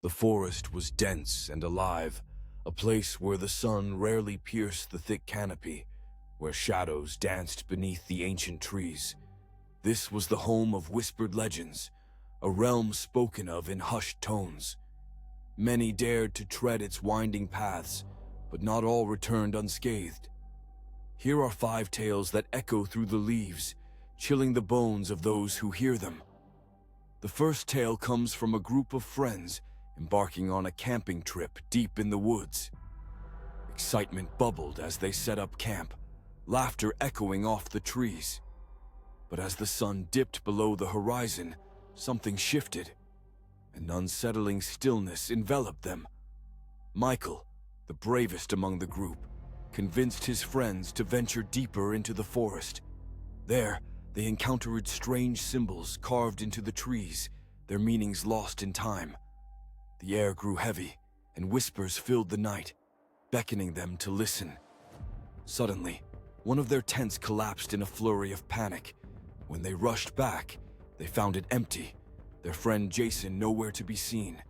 The forest was dense and alive, a place where the sun rarely pierced the thick canopy, where shadows danced beneath the ancient trees. This was the home of whispered legends, a realm spoken of in hushed tones. Many dared to tread its winding paths, but not all returned unscathed. Here are 5 tales that echo through the leaves, chilling the bones of those who hear them. The first tale comes from a group of friends embarking on a camping trip deep in the woods. Excitement bubbled as they set up camp, laughter echoing off the trees. But as the sun dipped below the horizon, something shifted. An unsettling stillness enveloped them. Michael, the bravest among the group, convinced his friends to venture deeper into the forest. There, they encountered strange symbols carved into the trees, their meanings lost in time. The air grew heavy, and whispers filled the night, beckoning them to listen. Suddenly, one of their tents collapsed in a flurry of panic. When they rushed back, they found it empty, their friend Jason nowhere to be seen.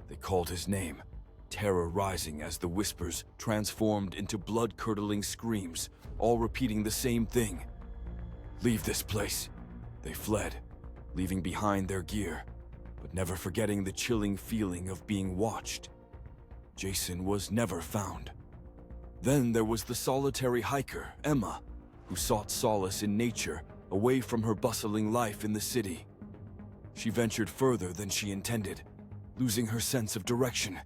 They called his name, terror rising as the whispers transformed into blood-curdling screams, all repeating the same thing. "Leave this place." They fled, leaving behind their gear, but never forgetting the chilling feeling of being watched. Jason was never found. Then there was the solitary hiker, Emma, who sought solace in nature, away from her bustling life in the city. She ventured further than she intended, losing her sense of direction.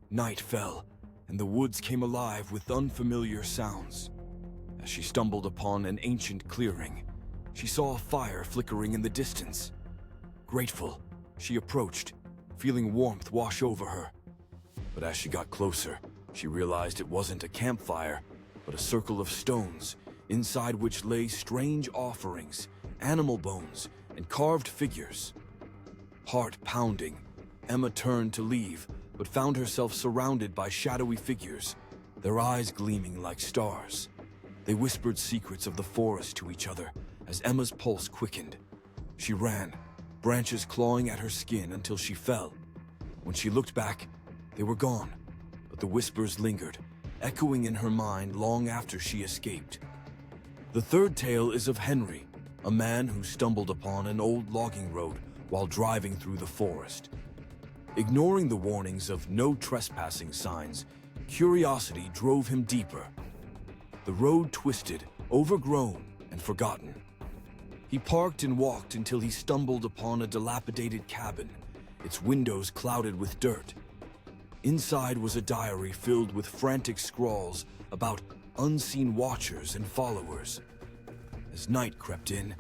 Night fell, and the woods came alive with unfamiliar sounds. As she stumbled upon an ancient clearing, she saw a fire flickering in the distance. Grateful, she approached, feeling warmth wash over her. But as she got closer, she realized it wasn't a campfire, but a circle of stones, inside which lay strange offerings, animal bones, and carved figures. Heart pounding, Emma turned to leave, but found herself surrounded by shadowy figures, their eyes gleaming like stars. They whispered secrets of the forest to each other as Emma's pulse quickened. She ran, branches clawing at her skin until she fell. When she looked back, they were gone, but the whispers lingered, echoing in her mind long after she escaped. The third tale is of Henry, a man who stumbled upon an old logging road while driving through the forest. Ignoring the warnings of no trespassing signs, curiosity drove him deeper. The road twisted, overgrown, and forgotten. He parked and walked until he stumbled upon a dilapidated cabin, its windows clouded with dirt. Inside was a diary filled with frantic scrawls about unseen watchers and followers. As night crept in,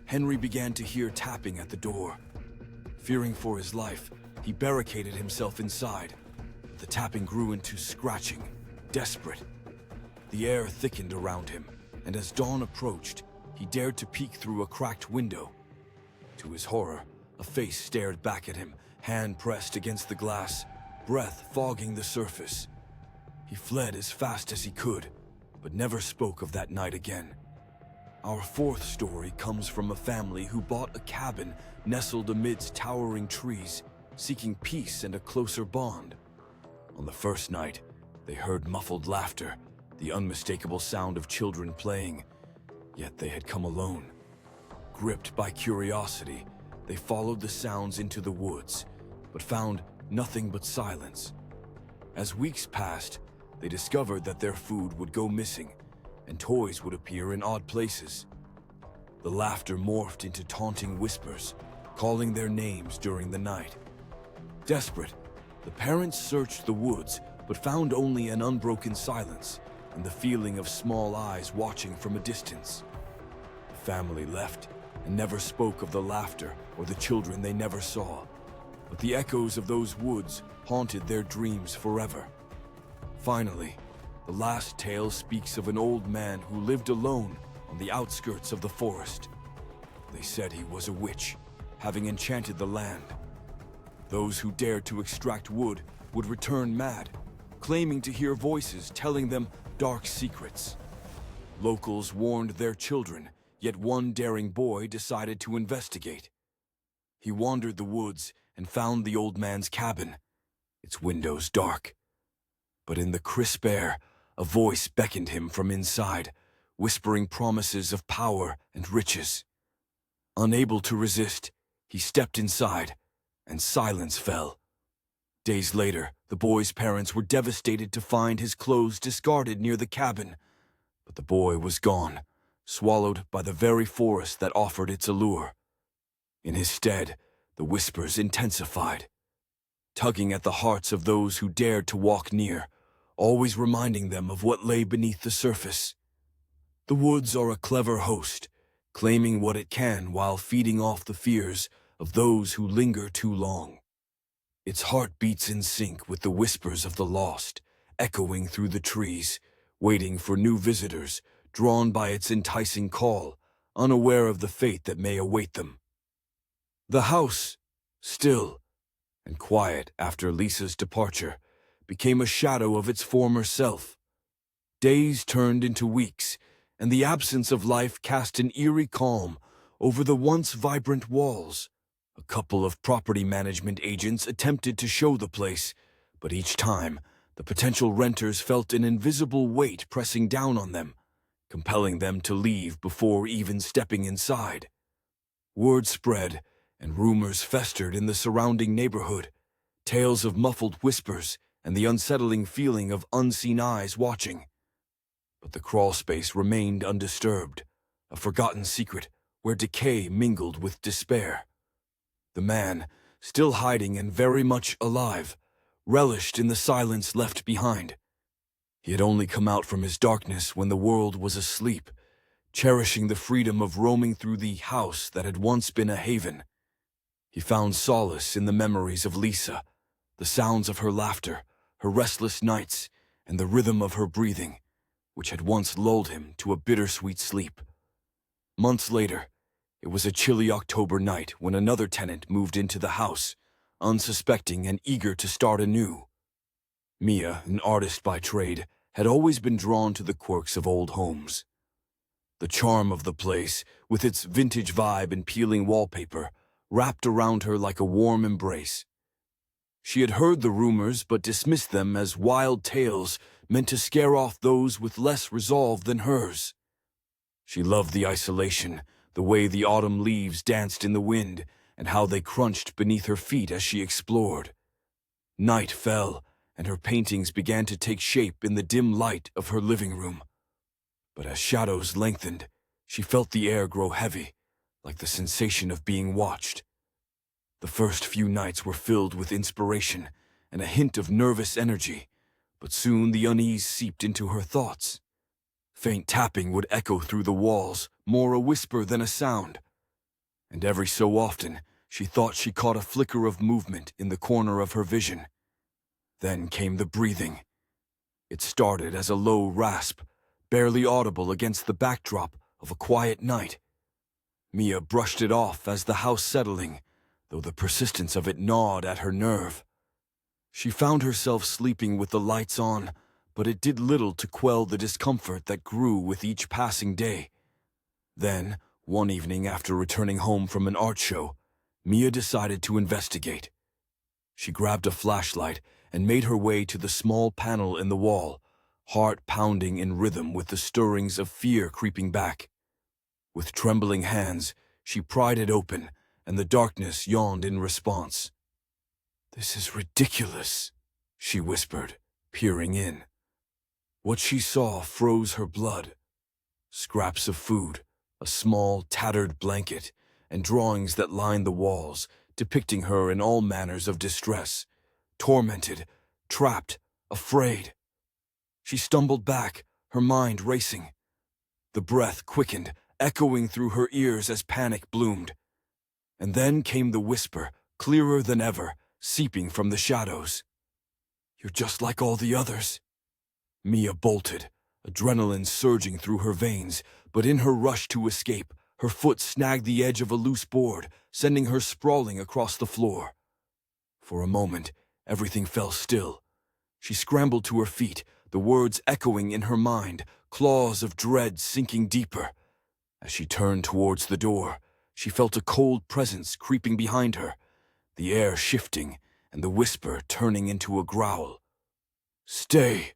Henry began to hear tapping at the door. Fearing for his life, he barricaded himself inside, but the tapping grew into scratching, desperate. The air thickened around him, and as dawn approached, he dared to peek through a cracked window. To his horror, a face stared back at him, hand pressed against the glass, breath fogging the surface. He fled as fast as he could, but never spoke of that night again. Our fourth story comes from a family who bought a cabin nestled amidst towering trees, seeking peace and a closer bond. On the first night, they heard muffled laughter, the unmistakable sound of children playing, yet they had come alone. Gripped by curiosity, they followed the sounds into the woods, but found nothing but silence. As weeks passed, they discovered that their food would go missing, and toys would appear in odd places. The laughter morphed into taunting whispers, calling their names during the night. Desperate, the parents searched the woods, but found only an unbroken silence and the feeling of small eyes watching from a distance. The family left and never spoke of the laughter or the children they never saw, but the echoes of those woods haunted their dreams forever. Finally, the last tale speaks of an old man who lived alone on the outskirts of the forest. They said he was a witch, having enchanted the land. Those who dared to extract wood would return mad, claiming to hear voices telling them dark secrets. Locals warned their children, yet one daring boy decided to investigate. He wandered the woods and found the old man's cabin, its windows dark. But in the crisp air, a voice beckoned him from inside, whispering promises of power and riches. Unable to resist, he stepped inside, and silence fell. Days later, the boy's parents were devastated to find his clothes discarded near the cabin. But the boy was gone, swallowed by the very forest that offered its allure. In his stead, the whispers intensified, tugging at the hearts of those who dared to walk near, always reminding them of what lay beneath the surface. The woods are a clever host, claiming what it can while feeding off the fears of those who linger too long. Its heart beats in sync with the whispers of the lost, echoing through the trees, waiting for new visitors, drawn by its enticing call, unaware of the fate that may await them. The house, still and quiet after Lisa's departure, became a shadow of its former self. Days turned into weeks, and the absence of life cast an eerie calm over the once vibrant walls. A couple of property management agents attempted to show the place, but each time, the potential renters felt an invisible weight pressing down on them, compelling them to leave before even stepping inside. Word spread, and rumors festered in the surrounding neighborhood, tales of muffled whispers and the unsettling feeling of unseen eyes watching. But the crawlspace remained undisturbed, a forgotten secret where decay mingled with despair. The man, still hiding and very much alive, relished in the silence left behind. He had only come out from his darkness when the world was asleep, cherishing the freedom of roaming through the house that had once been a haven. He found solace in the memories of Lisa, the sounds of her laughter, her restless nights, and the rhythm of her breathing, which had once lulled him to a bittersweet sleep. Months later, it was a chilly October night when another tenant moved into the house, unsuspecting and eager to start anew. Mia, an artist by trade, had always been drawn to the quirks of old homes. The charm of the place, with its vintage vibe and peeling wallpaper, wrapped around her like a warm embrace. She had heard the rumors but dismissed them as wild tales meant to scare off those with less resolve than hers. She loved the isolation, the way the autumn leaves danced in the wind, and how they crunched beneath her feet as she explored. Night fell, and her paintings began to take shape in the dim light of her living room. But as shadows lengthened, she felt the air grow heavy, like the sensation of being watched. The first few nights were filled with inspiration and a hint of nervous energy, but soon the unease seeped into her thoughts. Faint tapping would echo through the walls, more a whisper than a sound. And every so often, she thought she caught a flicker of movement in the corner of her vision. Then came the breathing. It started as a low rasp, barely audible against the backdrop of a quiet night. Mia brushed it off as the house settling, though the persistence of it gnawed at her nerve. She found herself sleeping with the lights on, but it did little to quell the discomfort that grew with each passing day. Then, one evening after returning home from an art show, Mia decided to investigate. She grabbed a flashlight and made her way to the small panel in the wall, heart pounding in rhythm with the stirrings of fear creeping back. With trembling hands, she pried it open, and the darkness yawned in response. "This is ridiculous," she whispered, peering in. What she saw froze her blood. Scraps of food, a small, tattered blanket, and drawings that lined the walls, depicting her in all manners of distress, tormented, trapped, afraid. She stumbled back, her mind racing. The breath quickened, echoing through her ears as panic bloomed. And then came the whisper, clearer than ever, seeping from the shadows. "You're just like all the others." Mia bolted, adrenaline surging through her veins, but in her rush to escape, her foot snagged the edge of a loose board, sending her sprawling across the floor. For a moment, everything fell still. She scrambled to her feet, the words echoing in her mind, claws of dread sinking deeper. As she turned towards the door, she felt a cold presence creeping behind her, the air shifting and the whisper turning into a growl. "Stay!"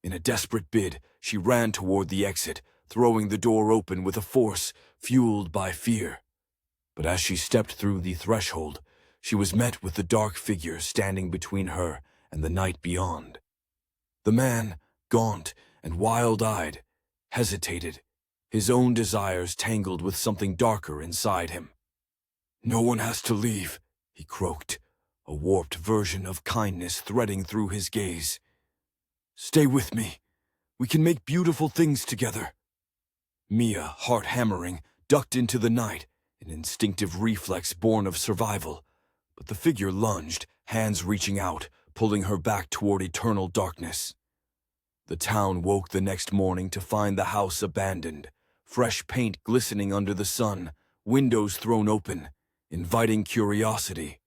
In a desperate bid, she ran toward the exit, throwing the door open with a force fueled by fear. But as she stepped through the threshold, she was met with the dark figure standing between her and the night beyond. The man, gaunt and wild-eyed, hesitated, his own desires tangled with something darker inside him. "No one has to leave," he croaked, a warped version of kindness threading through his gaze. "Stay with me. We can make beautiful things together." Mia, heart hammering, ducked into the night, an instinctive reflex born of survival. But the figure lunged, hands reaching out, pulling her back toward eternal darkness. The town woke the next morning to find the house abandoned, fresh paint glistening under the sun, windows thrown open, inviting curiosity.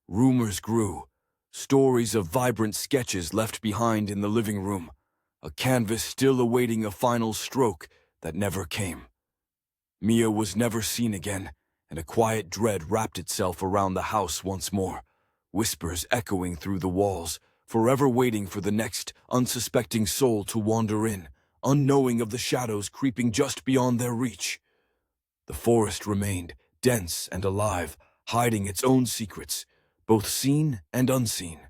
Rumors grew, stories of vibrant sketches left behind in the living room, a canvas still awaiting a final stroke that never came. Mia was never seen again, and a quiet dread wrapped itself around the house once more, whispers echoing through the walls, forever waiting for the next unsuspecting soul to wander in, unknowing of the shadows creeping just beyond their reach. The forest remained, dense and alive, hiding its own secrets, both seen and unseen.